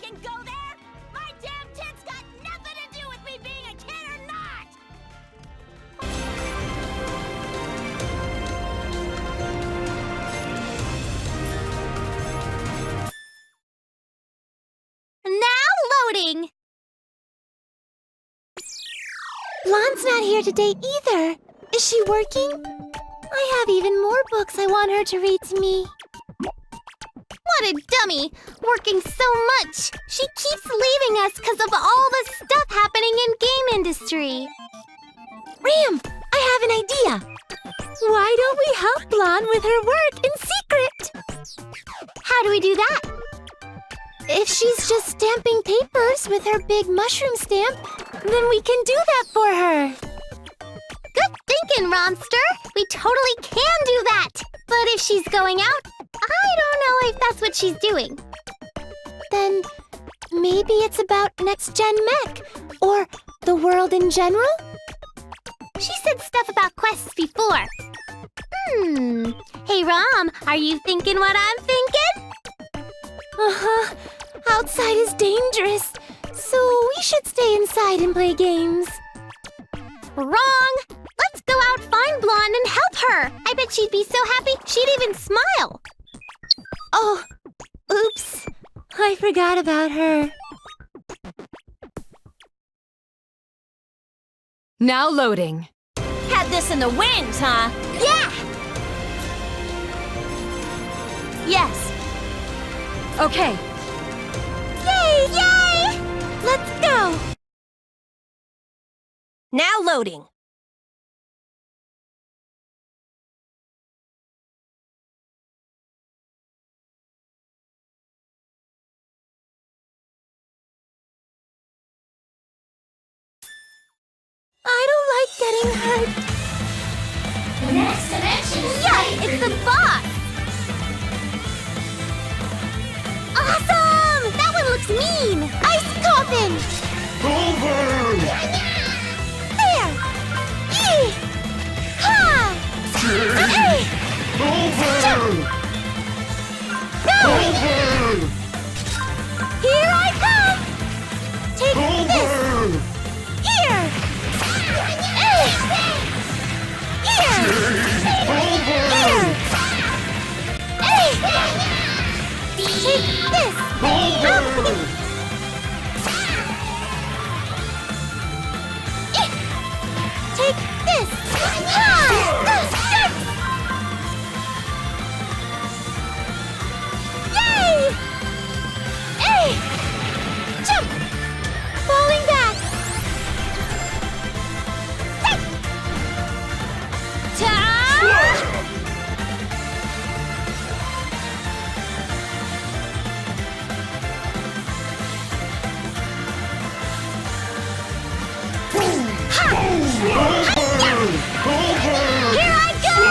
can go there? My damn tits got nothing to do with me being a kid or not! Now loading! Blonde's not here today either. Is she working? I have even more books I want her to read to me. What a dummy! Working so much! She keeps leaving us because of all the stuff happening in game industry! Ram, I have an idea! Why don't we help Blonde with her work in secret? How do we do that? If she's just stamping papers with her big mushroom stamp, then we can do that for her. Good thinking, Romster! We totally can do that! But if she's going out, I don't know if that's what she's doing. Then maybe it's about Next Gen-MECH, or the world in general? She said stuff about quests before. Hey, Rom, are you thinking what I'm thinking? Uh-huh. Outside is dangerous, so we should stay inside and play games. Wrong! Let's go out, find Blonde, and help her! I bet she'd be so happy she'd even smile! Oh, oops. I forgot about her. Now loading. Had this in the wind, huh? Yeah! Yes. Okay. Yay! Yay! Let's go! Now loading. I don't like getting hurt. Next dimension! Yeah, it's the boss! Awesome! That one looks mean! Ice coffin! Over! There! Yee! Ha! Hey! Over! No! Over! Here I come! Take this! Over! Here! Hey! Here! Here! Hey! Take this! Over! Take this! Ha! Yay! Hey! Jump! Falling back! Here I go!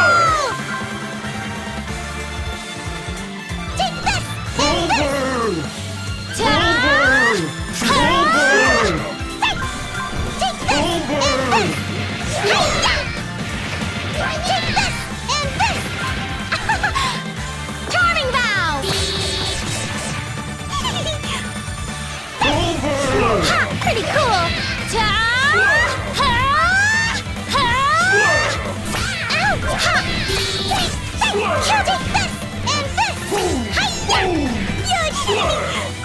Take this! Over! Ta! Over! Take this! Over! Hi-ya! Take this and this! Charming vow! Over! Ha! Pretty cool! Ta! Here, take this and this! Hi-ya!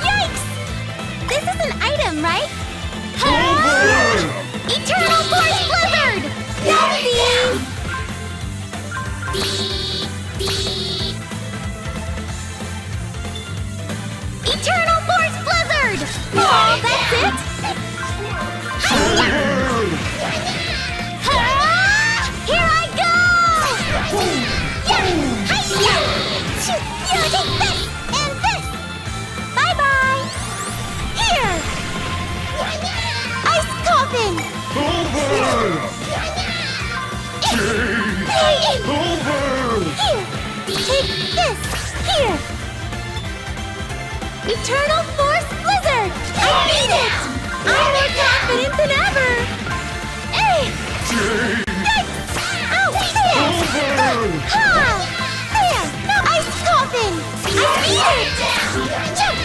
Yikes! This is an item, right? Eternal Force Blizzard! Yahtzee! Eternal Force Blizzard! Oh, that's it? Here I go! You take this and this! Bye-bye! Here! Ice coffin! Over! Over! Here! Take this! Here! Eternal Force Blizzard! I beat it! I'm more confident than ever! Hey! Yikes! Ow! There! Ha! There! No ice coffin! I beat it! Jump!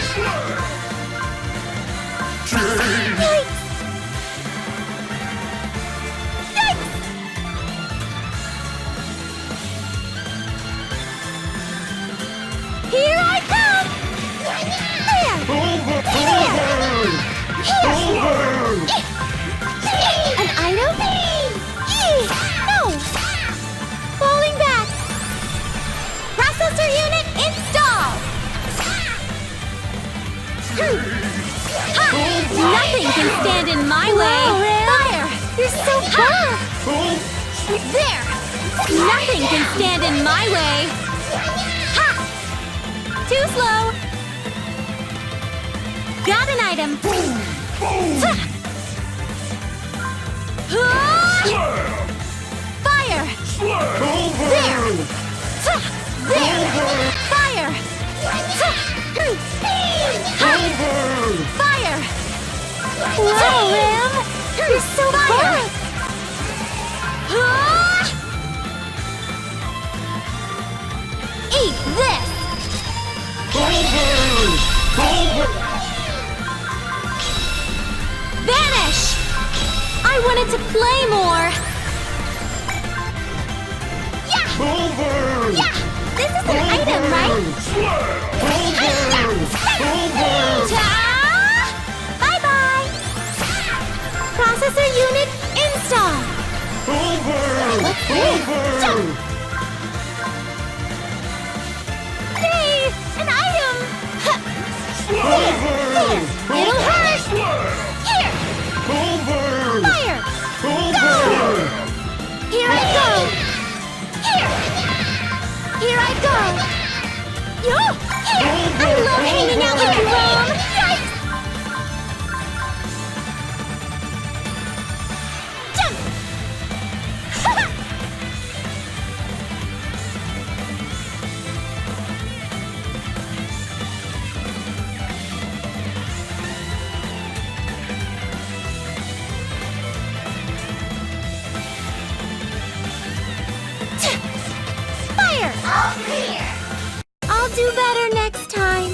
An item? No! Falling back! Processor unit installed! Nothing can stand in my way! Fire! You're so far! There! Nothing can stand in my way! Ha! Too slow! Got an item! Fire! There! There! Fire! Fire! Wow, Ram! You're so far! Eat this! Vanish! I wanted to play more! Yeah! Yeah! This is an item, right? Bye-bye! Processor unit install! Jump! Hey! An item! There! It'll hurt! Here! Fire! Go! Here I go! Here! Here I go! Yo! Here! I love hanging out with you, Mom! Yikes! Jump! Fire! I'll do better next time.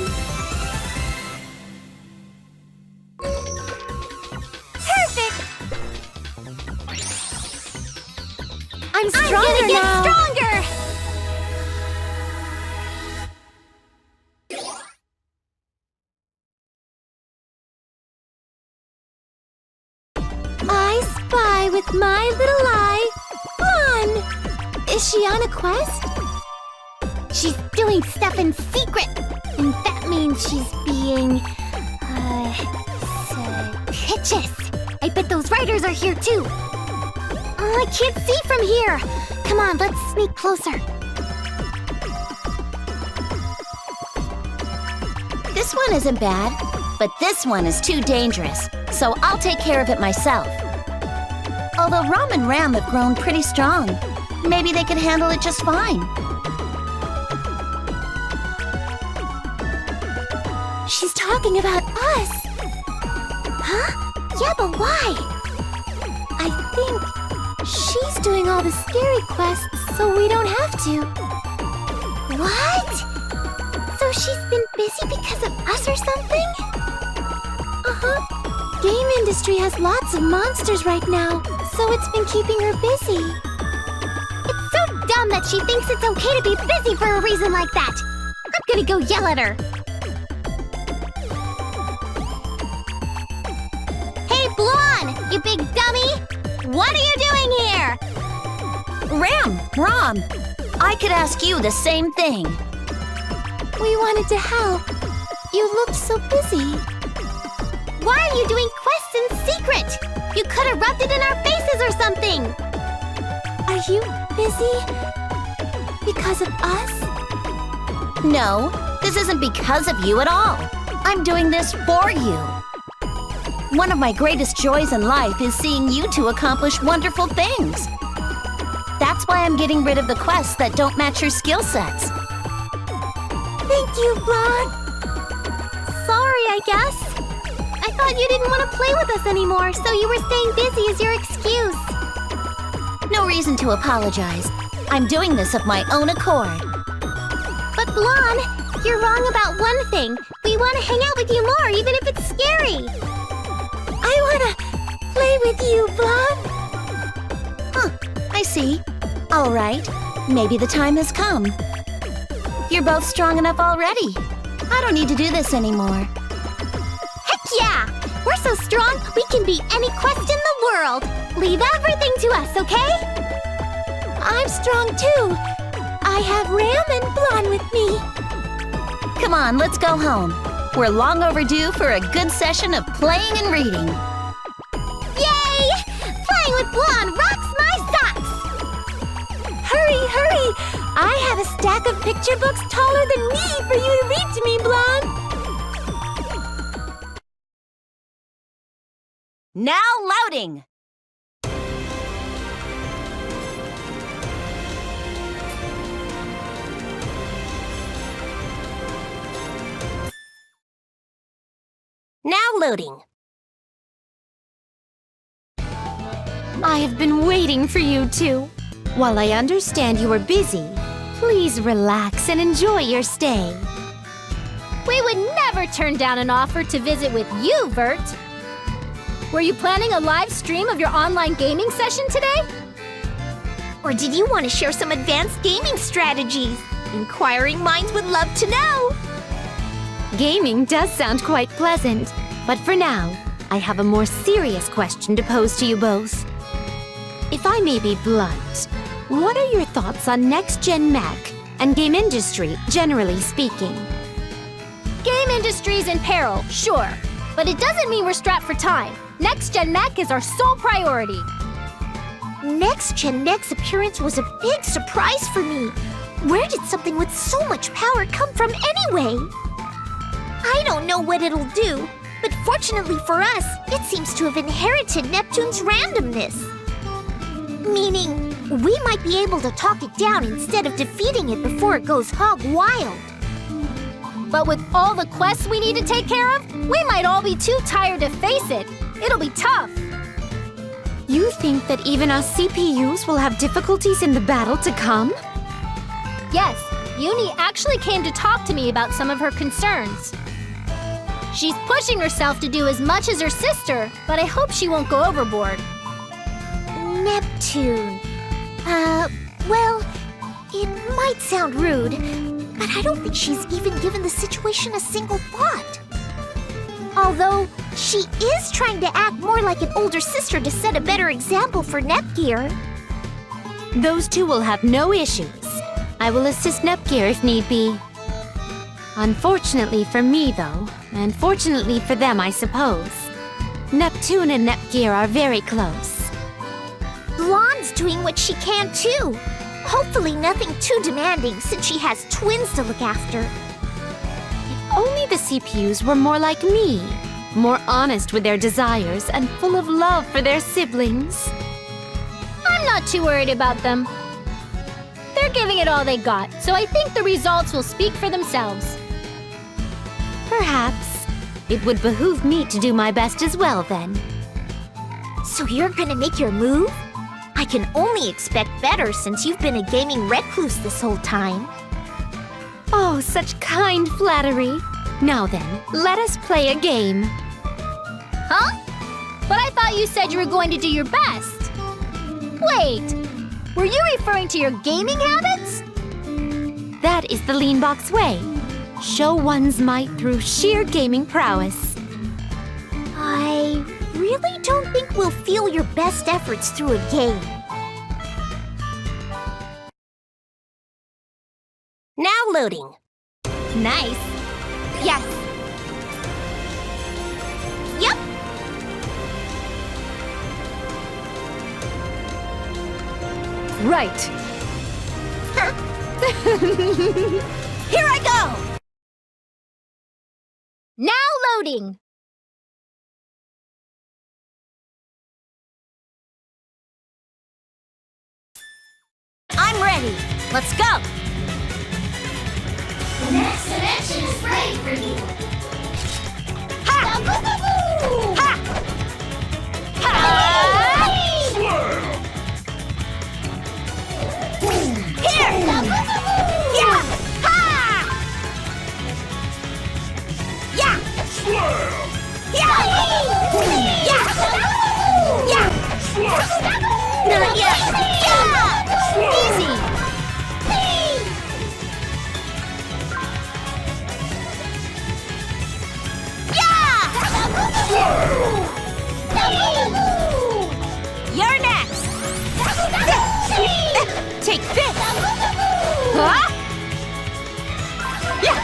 Perfect! I'm stronger I'm gonna get now. stronger! I spy with my little eye. Blonde! Is she on a quest? She's doing stuff in secret, and that means she's being, suspicious. I bet those writers are here too. I can't see from here. Come on, let's sneak closer. This one isn't bad, but this one is too dangerous, so I'll take care of it myself. Although Rom and Ram have grown pretty strong, maybe they can handle it just fine. She's talking about us. Huh? Yeah, but why? I think she's doing all the scary quests so we don't have to. What? So she's been busy because of us or something? Uh-huh. Game industry has lots of monsters right now, so it's been keeping her busy. It's so dumb that she thinks it's okay to be busy for a reason like that. I'm gonna go yell at her. Hey, Blonde, you big dummy! What are you doing here? Ram, Rom, I could ask you the same thing. We wanted to help. You looked so busy. Why are you doing quests in secret? You could have rubbed it in our faces or something. Are you busy? Because of us? No, this isn't because of you at all. I'm doing this for you. One of my greatest joys in life is seeing you two accomplish wonderful things. That's why I'm getting rid of the quests that don't match your skill sets. Thank you, Blonde. Sorry, I guess. I thought you didn't want to play with us anymore, so you were staying busy as your excuse. No reason to apologize. I'm doing this of my own accord. But Blonde, you're wrong about one thing. We want to hang out with you more, even if it's scary. I wanna play with you, Blonde. Huh, I see. All right, maybe the time has come. You're both strong enough already. I don't need to do this anymore. Heck yeah! We're so strong, we can beat any quest in the world. Leave everything to us, okay? I'm strong too. I have Ram and Blonde with me. Come on, let's go home. We're long overdue for a good session of playing and reading. Yay! Playing with Blonde rocks my socks! Hurry, hurry! I have a stack of picture books taller than me for you to read to me, Blonde. Now loading! Now loading. I have been waiting for you two. While I understand you are busy, please relax and enjoy your stay. We would never turn down an offer to visit with you, Vert. Were you planning a live stream of your online gaming session today? Or did you want to share some advanced gaming strategies? Inquiring minds would love to know. Gaming does sound quite pleasant, but for now, I have a more serious question to pose to you both. If I may be blunt, what are your thoughts on Next Gen-MECH and game industry, generally speaking? Game industry's in peril, sure. But it doesn't mean we're strapped for time. Next Gen-MECH is our sole priority. Next Gen-MECH's appearance was a big surprise for me. Where did something with so much power come from anyway? I don't know what it'll do, but fortunately for us, it seems to have inherited Neptune's randomness. Meaning, we might be able to talk it down instead of defeating it before it goes hog wild. But with all the quests we need to take care of, we might all be too tired to face it. It'll be tough. You think that even us CPUs will have difficulties in the battle to come? Yes, Uni actually came to talk to me about some of her concerns. She's pushing herself to do as much as her sister, but I hope she won't go overboard. Neptune. Well, it might sound rude, but I don't think she's even given the situation a single thought. Although, she is trying to act more like an older sister to set a better example for Nepgear. Those two will have no issues. I will assist Nepgear if need be. Unfortunately for me, though, and fortunately for them, I suppose, Neptune and Nepgear are very close. Blonde's doing what she can, too. Hopefully nothing too demanding, since she has twins to look after. If only the CPUs were more like me, more honest with their desires and full of love for their siblings. I'm not too worried about them. They're giving it all they got, so I think the results will speak for themselves. Perhaps. It would behoove me to do my best as well, then. So you're gonna make your move? I can only expect better since you've been a gaming recluse this whole time. Oh, such kind flattery. Now then, let us play a game. Huh? But I thought you said you were going to do your best. Wait, were you referring to your gaming habits? That is the Lean Box way. Show one's might through sheer gaming prowess. I really don't think we'll feel your best efforts through a game. Now loading. Nice. Yes. Yep. Right. Here I go! Now loading. I'm ready. Let's go! Next dimension is ready for you. Ha! Ha! Here! Yeah! Ha! Yeah! Yeah! Yeah! Not yet! Yeah! Easy! Yeah! this! Huh? Yeah!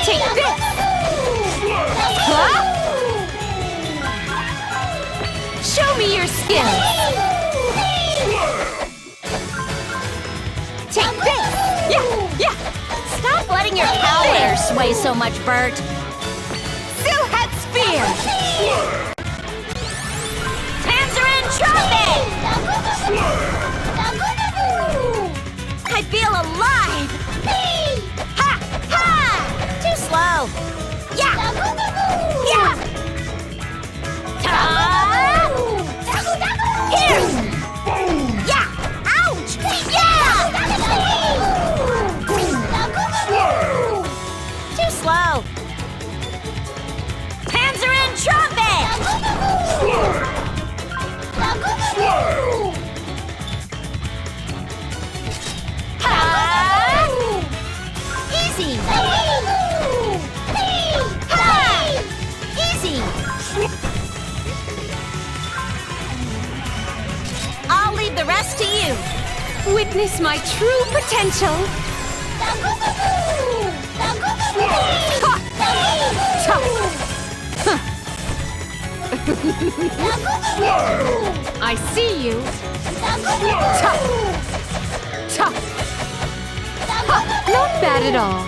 Take this! Huh? Show me your skills! Take this! Yeah! Yeah! Stop letting your power sway so much, Bert. Silhouette Spear! Tangerine Trumpet! I feel alive! Ha! Ha! Too slow! Yeah! Yeah! Ta! Here! Yeah! Ouch! Yeah! Too slow! Tangerine Trumpet! Ha! Easy! Ha! Easy! I'll leave the rest to you. Witness my true potential! I see you! Not bad at all!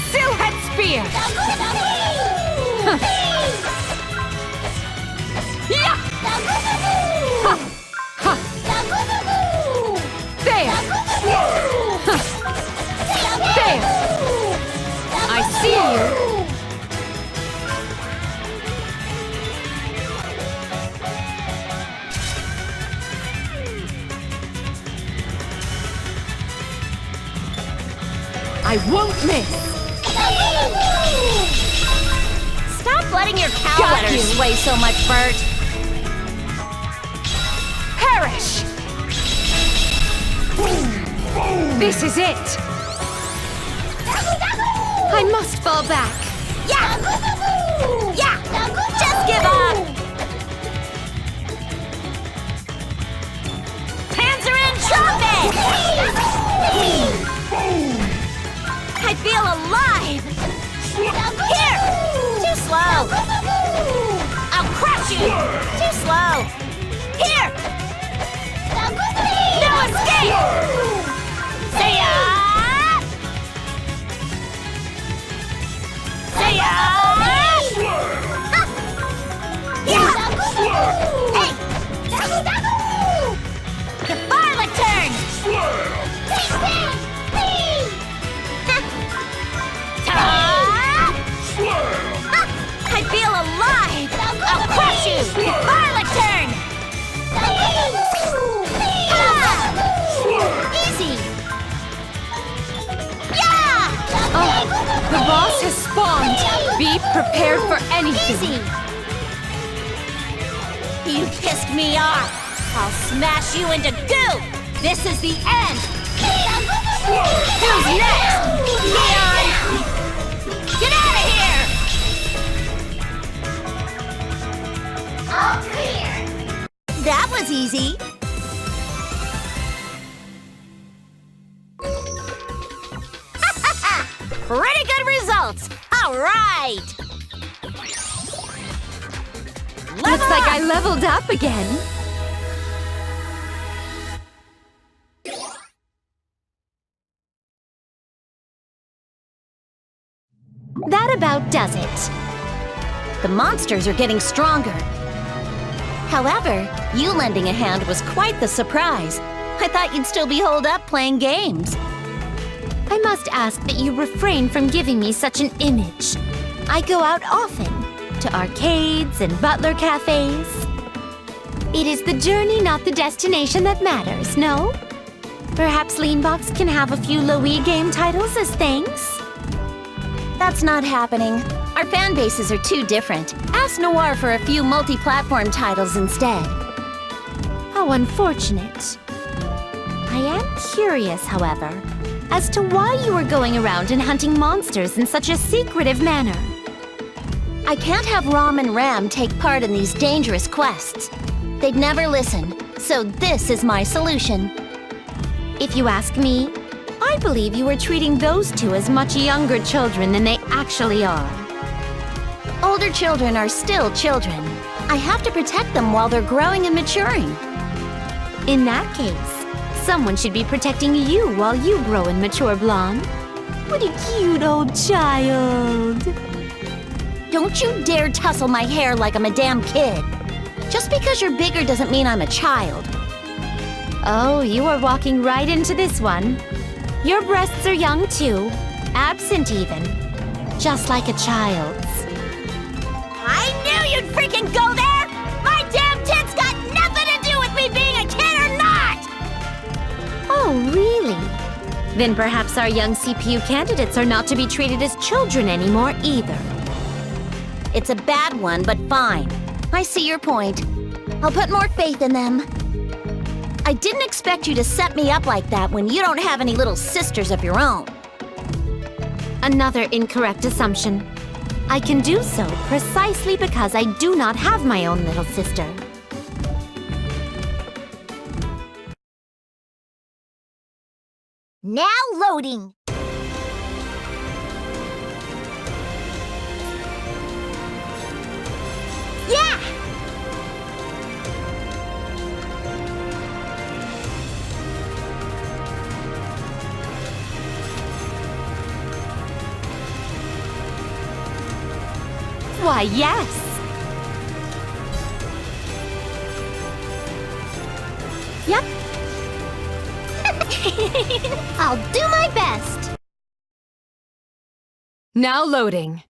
Silhouette Spear! Yeah! There! There! I see you! I won't miss! Stop letting your cow Got letters you. sway so much, Bert. Perish! This is it! I must fall back! Yeah! Yeah! Just give up! Tangerine Trumpet! I feel alive! Here! Too slow! I'll crush you! Too slow! Here! No escape! See ya! See ya! Yeah! Hey! The Violet turn! Ta! I feel alive! I'll crush you! Violet turn! Easy! Yeah! Oh, the boss has spawned! Be prepared for anything! Easy! You pissed me off! I'll smash you into goo! This is the end! Who's next? Leon! Get out of here! All clear! That was easy! Pretty good results! All right! Looks like I leveled up again! That about does it. The monsters are getting stronger. However, you lending a hand was quite the surprise. I thought you'd still be holed up playing games. I must ask that you refrain from giving me such an image. I go out often, to arcades and butler cafes. It is the journey, not the destination, that matters, no? Perhaps Leanbox can have a few Loui game titles as thanks? That's not happening. Our fan bases are too different. Ask Noir for a few multi-platform titles instead. How unfortunate. I am curious, however, as to why you are going around and hunting monsters in such a secretive manner. I can't have Rom and Ram take part in these dangerous quests. They'd never listen, So this is my solution. If you ask me, I believe you are treating those two as much younger children than they actually are. Older children are still children. I have to protect them while they're growing and maturing. In that case, someone should be protecting you while you grow and mature, Blonde. What a cute old child. Don't you dare tussle my hair like I'm a damn kid. Just because you're bigger doesn't mean I'm a child. Oh, you are walking right into this one. Your breasts are young too, absent even, just like a child's. I knew you'd freaking go there! My damn tits got nothing to do with me being a kid or not! Oh, really? Then perhaps our young CPU candidates are not to be treated as children anymore either. It's a bad one, but fine. I see your point. I'll put more faith in them. I didn't expect you to set me up like that when you don't have any little sisters of your own. Another incorrect assumption. I can do so precisely because I do not have my own little sister. Now loading. Yeah! Why, yes! Yep. I'll do my best. Now loading.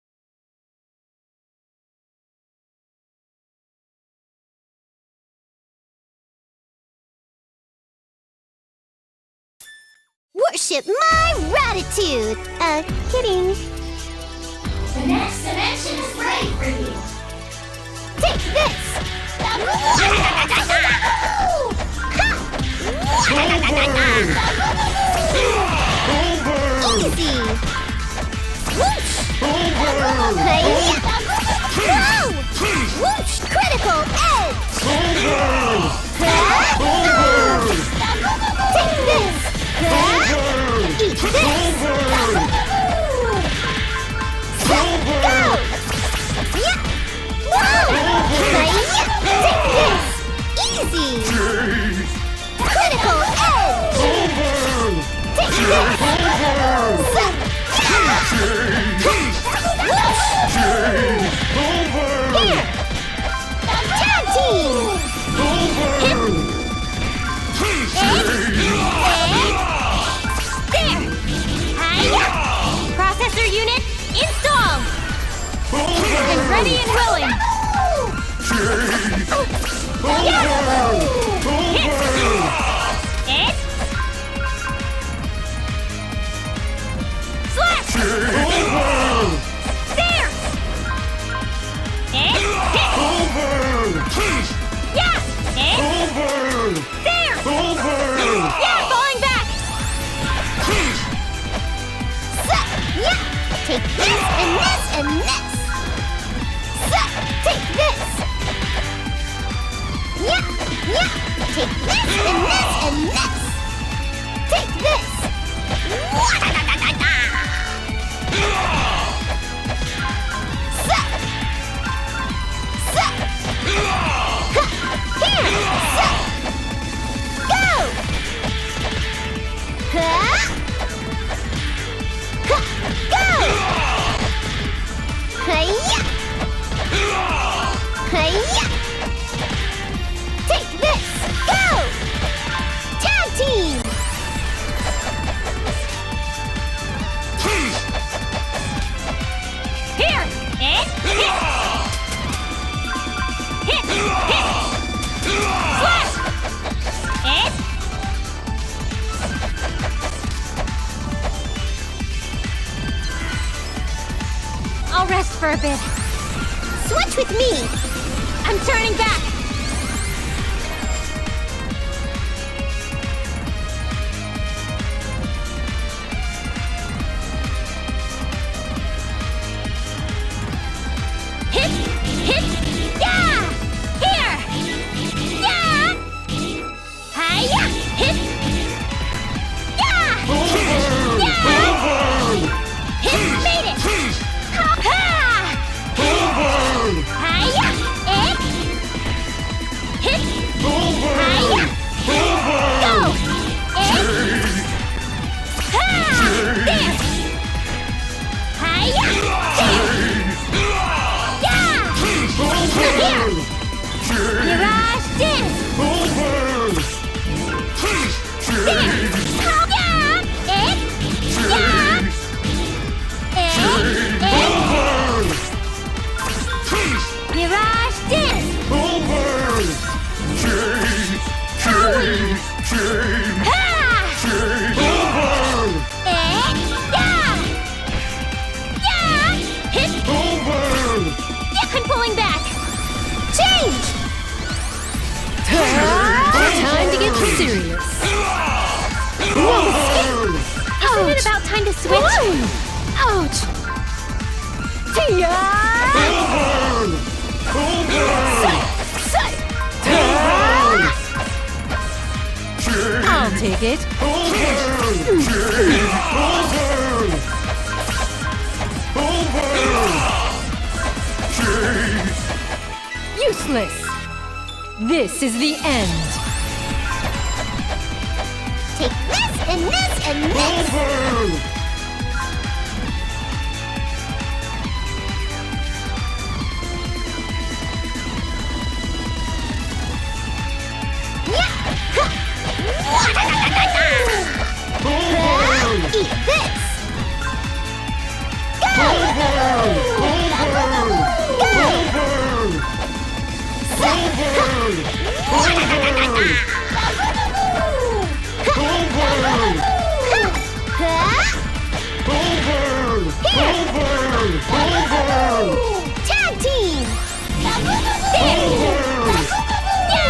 Worship my gratitude. Kidding. The next dimension is ready for you. Take this. Easy. Whoosh. Hey. Whoa. Whoosh. Critical edge. Take this. Eat this. Go. Yeah. Whoa. Take this. Easy. Critical edge. Take this. Here. Tag team. Hip. There. Hiya. Processor unit installed! And ready and willing! Hit! Slash! There! Hit! Yeah! Hit! There! Yeah, falling back! Yeah. Take this and this and this. Take this. Yeah. Take this and this and this. Take this. Take this! Go! Tag team! Here! Hit! Slash! Hit! I'll rest for a bit. Switch with me! I'm turning back! Hit! Yeah! Here! Yeah! Hit! Yeah! Yeah! Hit! Made it! Ha! Hiya! Egg! Hit! Hiya! Go! Egg! Ha! There! Hiya! There! Yeah! Here! Mirage dance! There! Yeah! Egg! Yeah! Egg! Egg! Mirage dance! Ha! Egg! Yeah! Yeah! Hit! Yeah, I'm pulling back! Change! Time to get serious. Isn't it about time to switch? Ouch! I'll take it. Useless. This is the end. Take this and this and this. Eat this! Go! Tag team! There! Yeah! Here!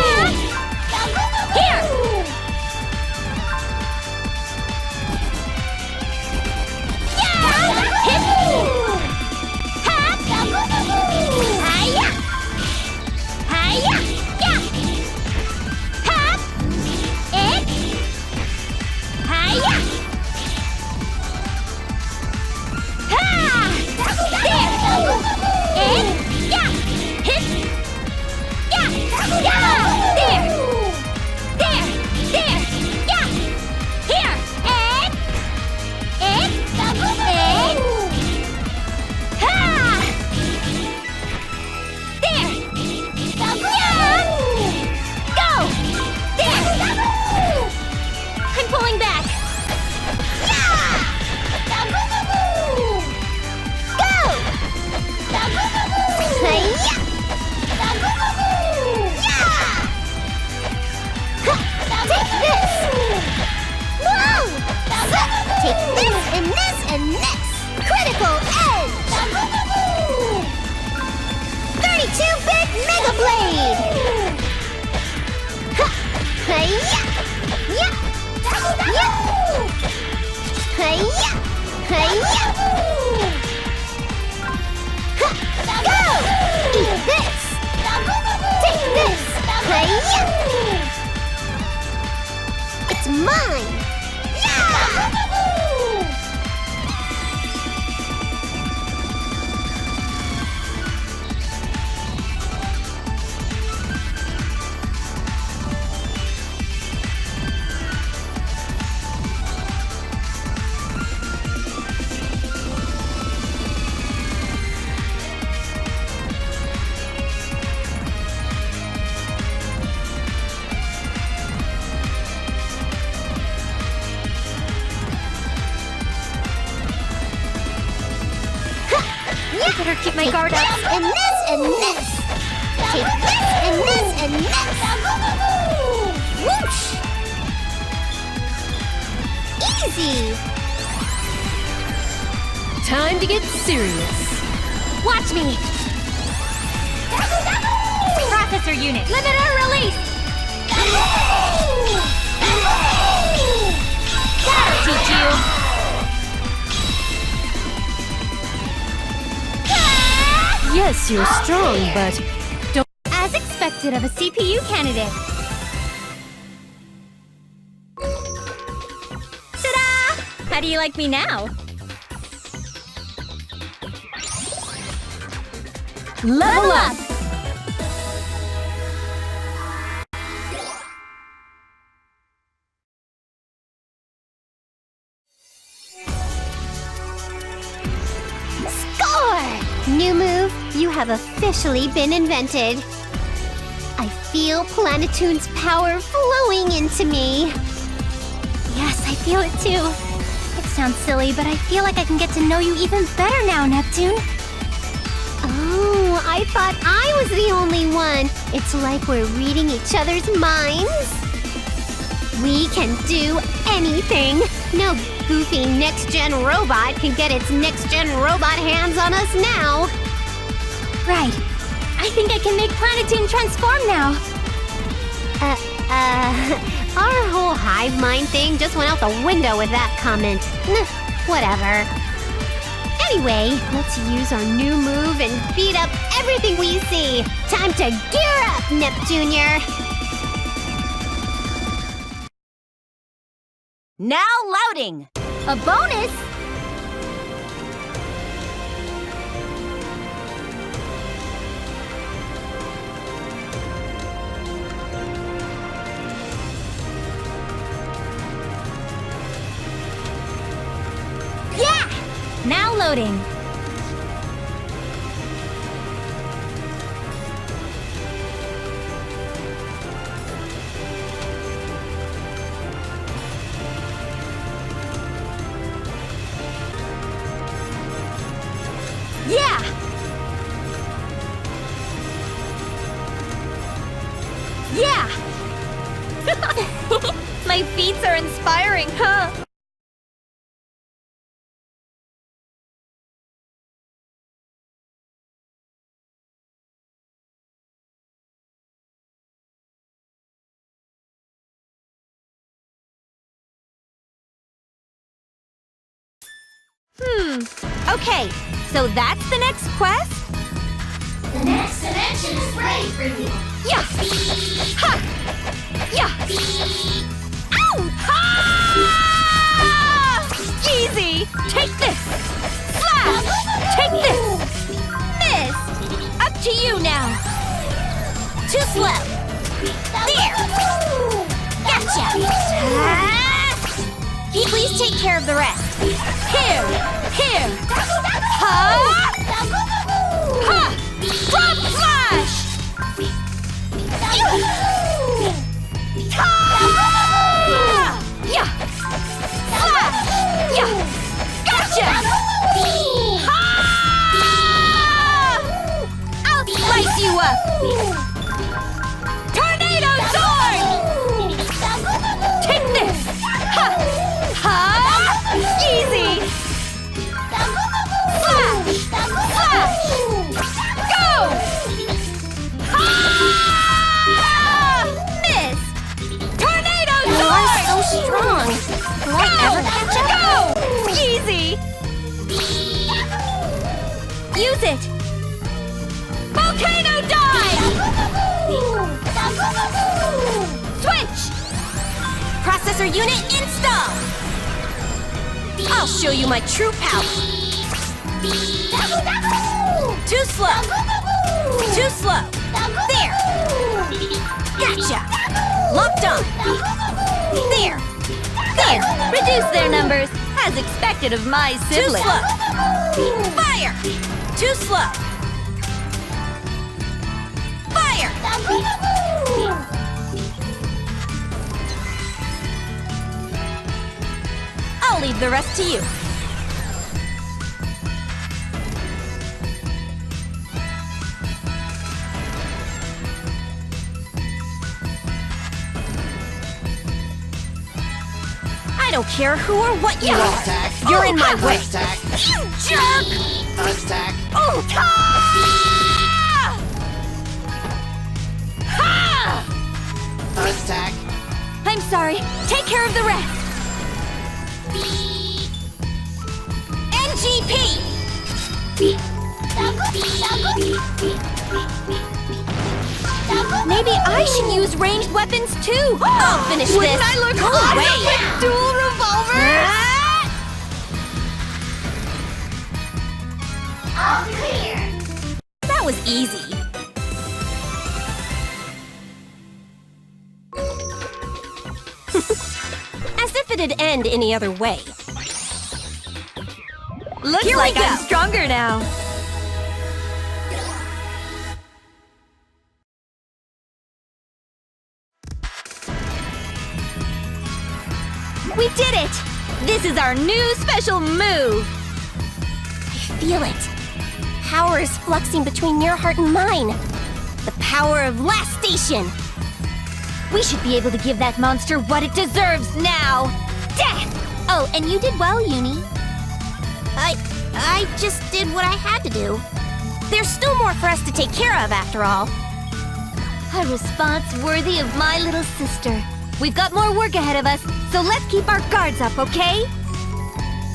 Take this and this and this! Critical edge! 32-bit Mega Blade! Hi-ya! Ya! Ya! Hi-ya! Hi-ya! Go! Eat this! Take this! Hi-ya! It's mine! Yeah! I better keep my guard up. And this and this. Take this and this and this. Whoosh! Easy. Time to get serious. Watch me. Processor unit. Limiter release. That'll teach you. Yes, you're strong, but As expected of a CPU candidate. How do you like me now? Level up! Score! New move, you have officially been invented. I feel Planetoon's power flowing into me. Yes, I feel it too. It sounds silly, but I feel like I can get to know you even better now, Neptune. Oh, I thought I was the only one. It's like we're reading each other's minds. We can do anything. No goofy next-gen robot can get its next-gen robot hands on us now. Right. I think I can make Planetoon transform now. Our whole hive mind thing just went out the window with that comment. Whatever. Anyway, let's use our new move and beat up everything we see. Time to gear up, Neptunier. Now loading! A bonus? Yeah! Now loading. Yeah! Yeah! My feats are inspiring, huh? Okay, so that's the next quest? The next dimension is ready for you. Yeah! Ha! Yeah! Ow! Ha! Easy! Take this! Slash! Take this! Miss! Up to you now! Too slow! There! Gotcha! Can you please take care of the rest? Here! Here! Ha! Ha! Drop slash! Ha! Yeah! Slash! Yeah! Gotcha! Ha! I'll slice you up! Tornado sword! Take this! Ha! Ha! Easy! Slash! Slash! Go! Ha! Miss! Tornado sword! You are so strong. Will I ever catch up? Go! Easy! Use it! Volcano dive! Switch! Processor unit install! I'll show you my true power! Too slow! Too slow! There! Gotcha! Locked on! There! There! Reduce their numbers, as expected of my Too siblings. slow! Fire! Too slow! Fire! I'll leave the rest to you. I don't care who or what you are. Attack. You're in my way. Attack. You jerk! Attack. Oh, ha! Ha! Attack. I'm sorry. Take care of the rest. NGP! Maybe I should use ranged weapons too. I'll finish this. Wouldn't I look Go awesome away. with dual revolvers? it'd end any other way. Looks like I'm stronger now. We did it! This is our new special move! I feel it. Power is fluxing between your heart and mine. The power of Last Station. We should be able to give that monster what it deserves now! Dah! Oh, and you did well, Uni. I just did what I had to do. There's still more for us to take care of, after all. A response worthy of my little sister. We've got more work ahead of us, so let's keep our guards up, okay?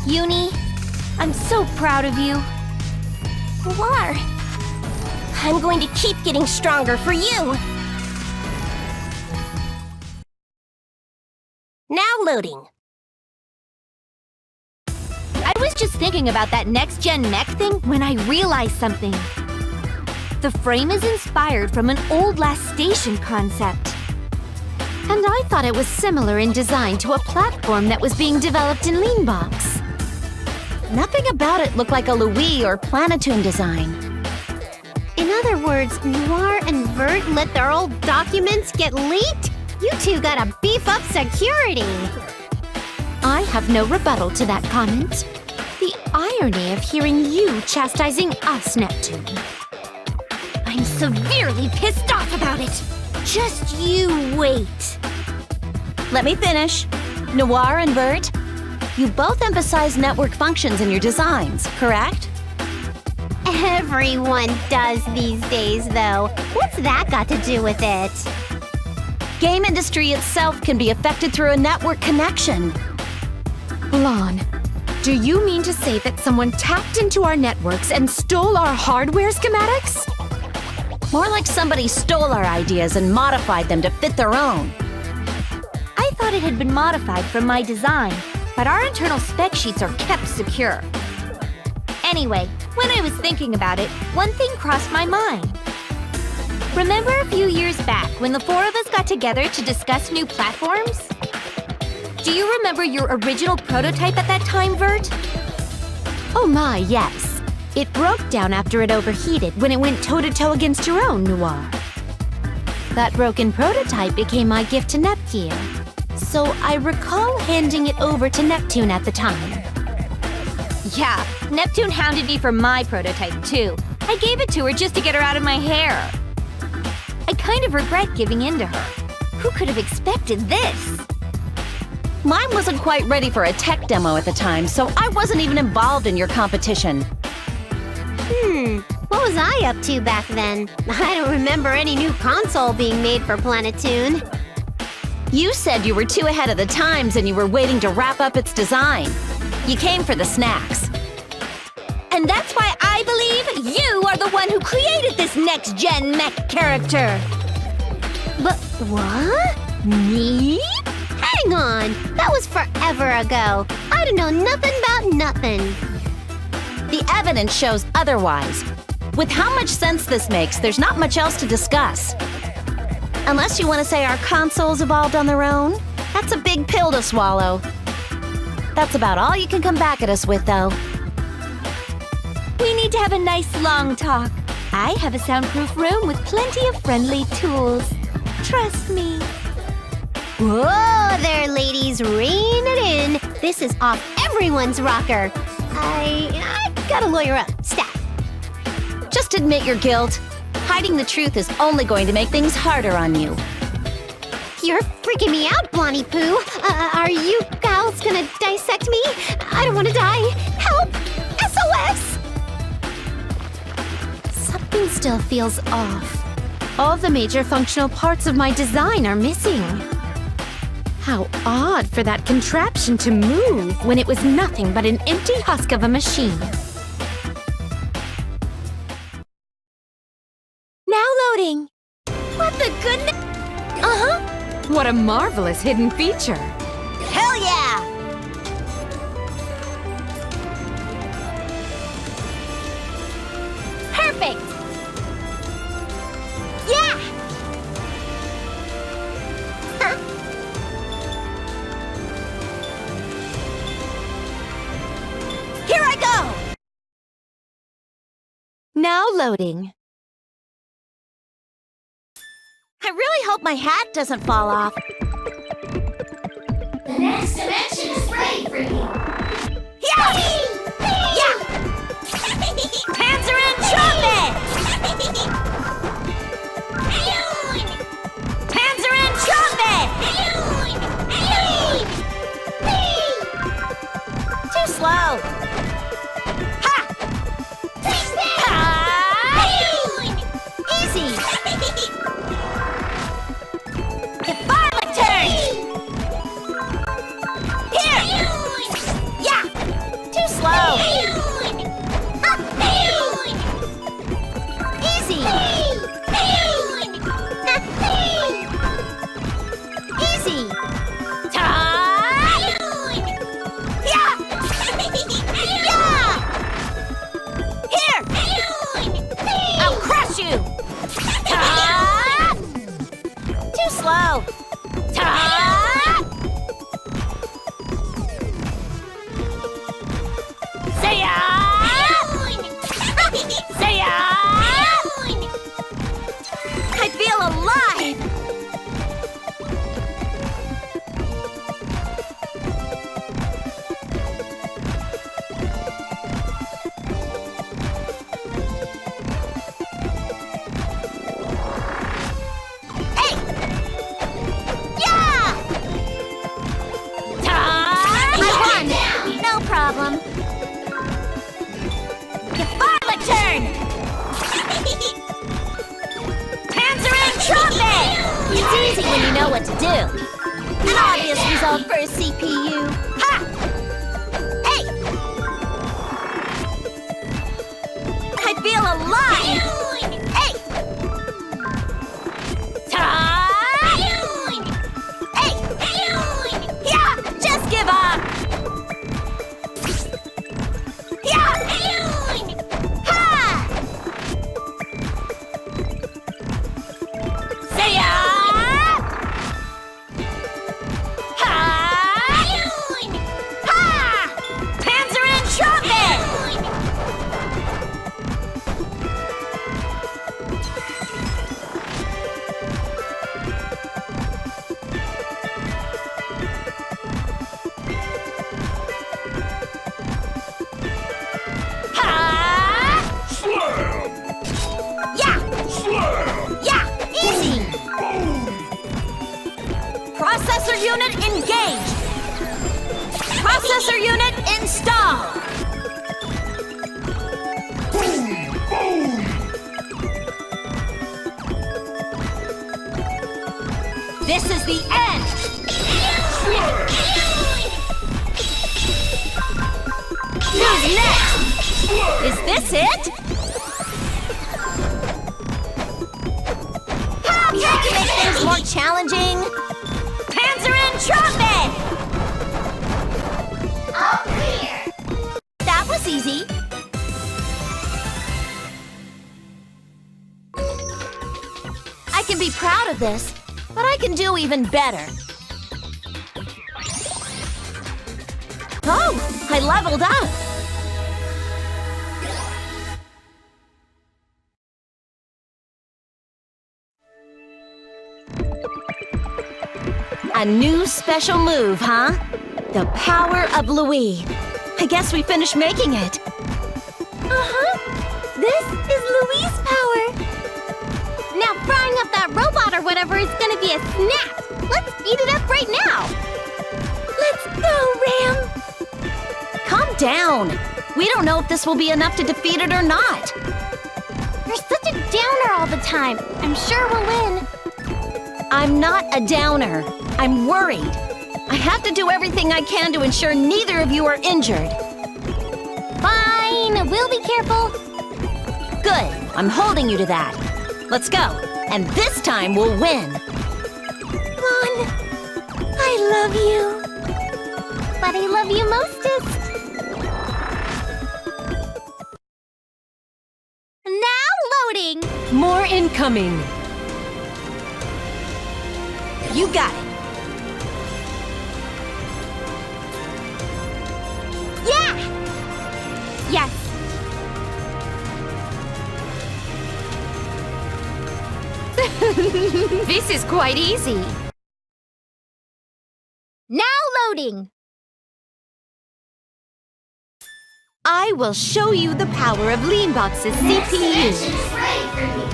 Uni, I'm so proud of you. You are. I'm going to keep getting stronger for you. Now loading. I was just thinking about that Next Gen-MECH thing when I realized something. The frame is inspired from an old Last Station concept. And I thought it was similar in design to a platform that was being developed in Leanbox. Nothing about it looked like a Louis or Planetoon design. In other words, Noir and Vert let their old documents get leaked? You two gotta beef up security. I have no rebuttal to that comment. The irony of hearing you chastising us, Neptune. I'm severely pissed off about it. Just you wait. Let me finish. Noir and Vert, you both emphasize network functions in your designs, correct? Everyone does these days, though. What's that got to do with it? Game industry itself can be affected through a network connection. Lon, do you mean to say that someone tapped into our networks and stole our hardware schematics? More like somebody stole our ideas and modified them to fit their own. I thought it had been modified from my design, but our internal spec sheets are kept secure. Anyway, when I was thinking about it, one thing crossed my mind. Remember a few years back when the four of us got together to discuss new platforms? Do you remember your original prototype at that time, Vert? Oh my, yes. It broke down after it overheated when it went toe-to-toe against your own, Noir. That broken prototype became my gift to Nepgear. So I recall handing it over to Neptune at the time. Yeah, Neptune hounded me for my prototype, too. I gave it to her just to get her out of my hair. I kind of regret giving in to her. Who could have expected this? Mine wasn't quite ready for a tech demo at the time, so I wasn't even involved in your competition. What was I up to back then? I don't remember any new console being made for Planetoon. You said you were too ahead of the times and you were waiting to wrap up its design. You came for the snacks. And that's why I believe you are the one who created this Next Gen-MECH character. But what? Me? Hang on, that was forever ago. I don't know nothing about nothing. The evidence shows otherwise. With how much sense this makes, there's not much else to discuss. Unless you want to say our consoles evolved on their own, that's a big pill to swallow. That's about all you can come back at us with, though. We need to have a nice long talk. I have a soundproof room with plenty of friendly tools. Trust me. Whoa there, ladies, rein it in. This is off everyone's rocker. I gotta lawyer up, stat. Just admit your guilt. Hiding the truth is only going to make things harder on you. You're freaking me out, Blondie Pooh. Are you gals gonna dissect me? I don't want to die. Help! SOS! Something still feels off. All the major functional parts of my design are missing. How odd for that contraption to move when it was nothing but an empty husk of a machine. Now loading. What the goodness? What a marvelous hidden feature. Hell yeah! Perfect! Yeah! Now loading. I really hope my hat doesn't fall off. The next dimension is ready for you. Yeah! Yeah! Panzer and trumpet! Panzer and trumpet! Too slow. Ha! Ha! Easy. Defilement turn. Here. Yeah. Too slow. Easy. Easy. Ta! Yeah. Yeah. Here. I'll crush you. Ta! Too slow. Ta! Say ya! Say ya! I feel alive! Hey! Yeah! Ta! I won! No problem. Defilement turn! Panzer and trumpet! It's easy when you know what to do. An obvious result for a CPU. Ha! Hey! I feel alive! Hey! Ta! Hey! Yeah! Just give up! Yeah! Ha! Say ya! Ha! Ha! Panzer and trumpet! Ha! Yeah! Yeah! Easy! Processor unit engaged! Processor unit installed! This is the end! Who's next? Is this it? Can't you make things more challenging? Panzer and trumpet! Up here. That was easy. I can be proud of this, but I can do even better. Oh, I leveled up. A new special move, huh? The power of Louis. I guess we finished making it. Uh-huh. This is Louise' power. Now frying up that robot or whatever is gonna be a snack. Let's eat it up right now. Let's go, Ram. Calm down. We don't know if this will be enough to defeat it or not. You're such a downer all the time. I'm sure we'll win. I'm not a downer. I'm worried. I have to do everything I can to ensure neither of you are injured. Fine, we'll be careful. Good. I'm holding you to that. Let's go. And this time we'll win. Mon, I love you. But I love you mostest. Now loading. More incoming. You got it. Yeah! Yes. This is quite easy. Now loading! I will show you the power of Leanbox's Next CPU. dimension is ready for you.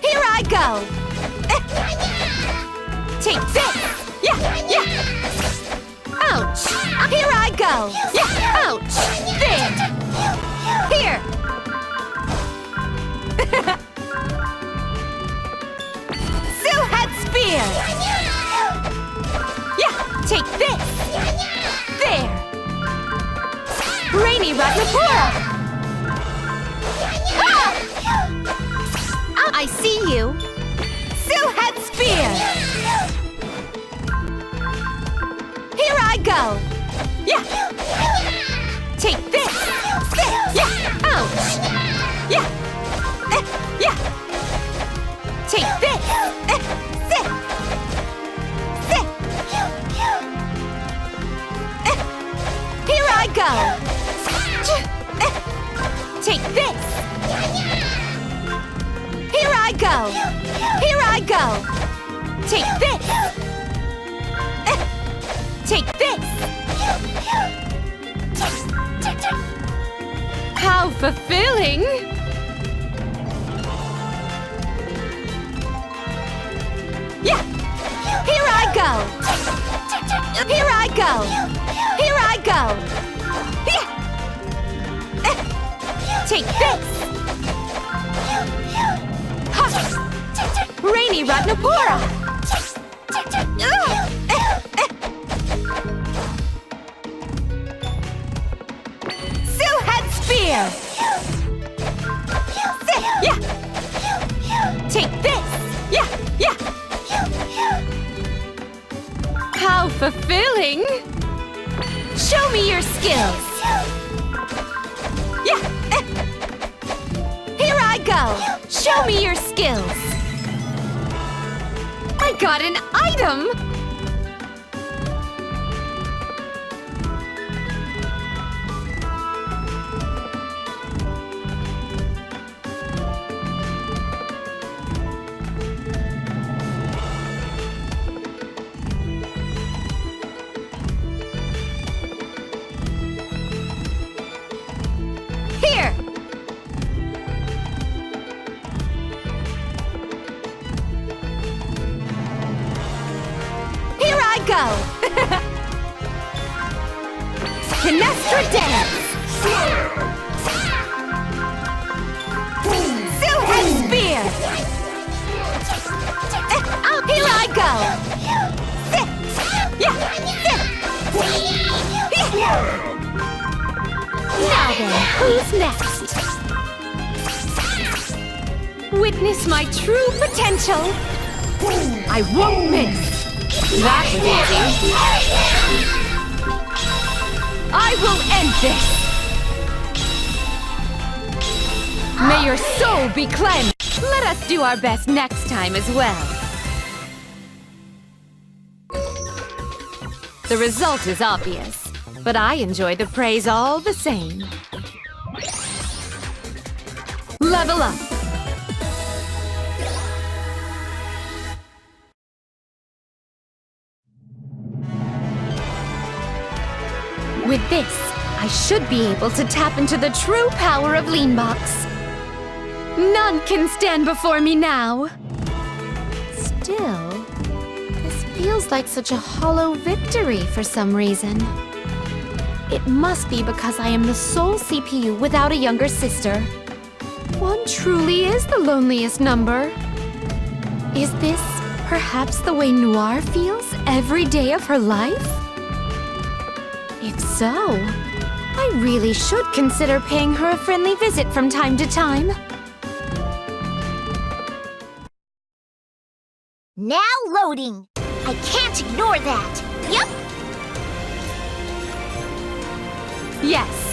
Here I go! Take this! Yeah, yeah! Ouch! Here I go! Yeah, ouch! There! Here! Silhead Spear! Yeah, take this! There! Rainy Ratnapura! Ah! I see you! Silhead Spear! Here I go! Yeah! Take this! Yeah! Ouch! Yeah! Yeah! Take this! Sit! Sit! Here I go! Take this! Here I go! Here I go! Take this! Take this! How fulfilling! Yeah! Here I go! Here I go! Here I go! Yeah! Take this! Ha! Rainy Ratnapura! Silhead Spear! Yeah! Take this! Yeah! Yeah! How fulfilling! Show me your skills! Yeah! Here I go! Show me your skills! I got an item! Here! Here I go! Canestra Dance! Silhead Spear! Here I go! Sit! Yeah! Sit! Now then, who's next? Witness my true potential! I won't miss! That was easy! I will end this! May your soul be cleansed! Let us do our best next time as well. The result is obvious, but I enjoy the praise all the same. Level up! With this, I should be able to tap into the true power of Leanbox. None can stand before me now. Still, this feels like such a hollow victory for some reason. It must be because I am the sole CPU without a younger sister. One truly is the loneliest number. Is this perhaps the way Noir feels every day of her life? If so, I really should consider paying her a friendly visit from time to time. Now loading. I can't ignore that. Yup. Yes,